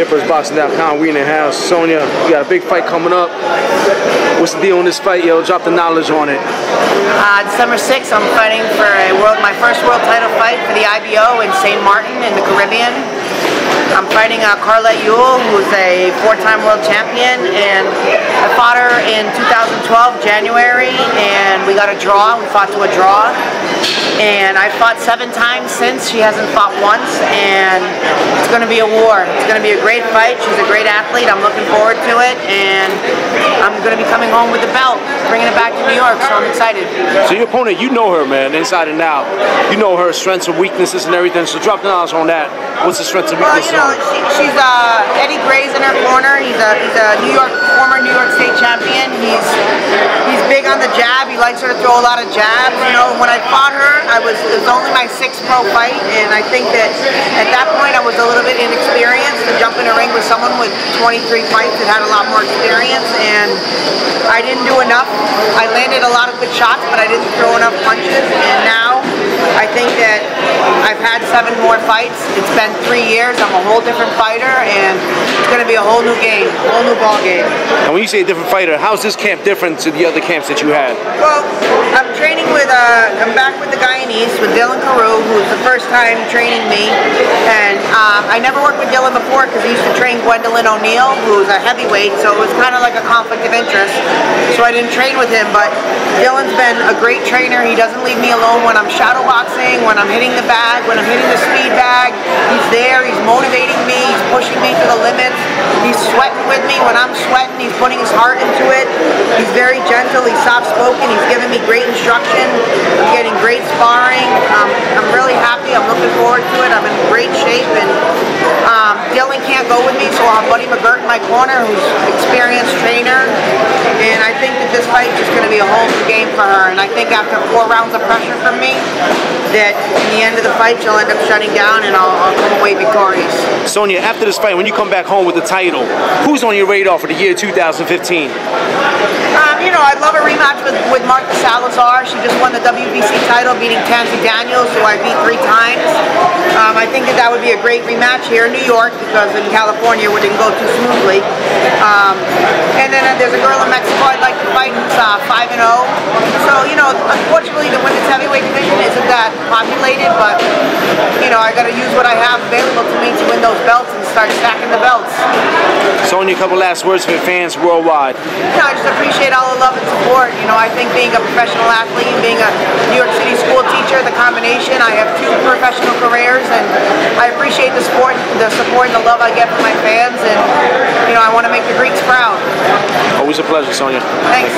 HippersBoxing.com. We in the house. Sonya, you got a big fight coming up. What's the deal on this fight, yo? Drop the knowledge on it. December 6th, I'm fighting for my first world title fight for the IBO in St. Martin in the Caribbean. I'm fighting Carlette Ewell, who's a 4-time world champion, and I fought her in 2012, January, and we got a draw. We fought to a draw, and I fought 7 times since. She hasn't fought once, and it's going to be a war. It's going to be a great fight. She's a great athlete. I'm looking forward to it, and I'm going to be coming home with the belt, bringing it back to New York, so I'm excited. So your opponent, you know her, man, inside and out. You know her strengths and weaknesses and everything, so drop the knowledge on that. What's the strengths and weaknesses? Well, you know, she's Eddie Gray's in her corner. He's a former New York State champion. He's big on the jab. He likes her to throw a lot of jabs. You know, when I fought her, it was only my 6th pro fight, and I think that at that point I was a little bit inexperienced to jump in a ring with someone with 23 fights that had a lot more experience, and I didn't do enough. I landed a lot of good shots, but I didn't throw enough punches, and now I think that I've had 7 more fights. It's been 3 years. I'm a whole different fighter, and it's going to be a whole new game, a whole new ball game. And when you say a different fighter, how's this camp different to the other camps that you had? Well, I'm training with, I'm back with the Guyanese, with Dylan Carew, who's the first time training me, and I never worked with Dylan before because he used to train Gwendolyn O'Neill, who's a heavyweight, so it was kind of like a conflict of interest, so I didn't train with him, but Dylan's been a great trainer. He doesn't leave me alone when I'm shadowboxing, when I'm hitting the bag, when I'm hitting the speed bag. He's there, he's motivating me, he's pushing me to the limits, he's sweating with me when I'm sweating, he's putting his heart into it. He's very gentle, he's soft-spoken, he's giving me great instruction. I'm getting great sparring. I'm really happy, I'm looking forward to it. I'm in great shape, and Dylan can't go with me, so I'll have Buddy McGirt in my corner, who's an experienced trainer, and I think that this fight is just going to be a whole new game for her, and I think after 4 rounds of pressure from me, that in the end of the fight she'll end up shutting down and I'll come away victorious. Sonya, after this fight, when you come back home with the title, who's on your radar for the year 2015? You know, I'd love a rematch with Martha Salazar. She just won the WBC title, beating Tansy Daniels, who I beat 3 times. I think that would be a great rematch here in New York, because in California it didn't go too smoothly. And then there's a girl in Mexico I'd like to fight who's 5-0. So, you know, unfortunately the women's heavyweight division isn't that populated, but, you know, I got to use what I have available to me to win those belts and start stacking the belts. Sonya, a couple last words for your fans worldwide. No, I just appreciate all the love and support. You know, I think being a professional athlete, being a New York City school teacher, the combination, I have 2 professional careers, and I appreciate the support and the love I get from my fans, and, you know, I want to make the Greeks proud. Always a pleasure, Sonya. Thanks.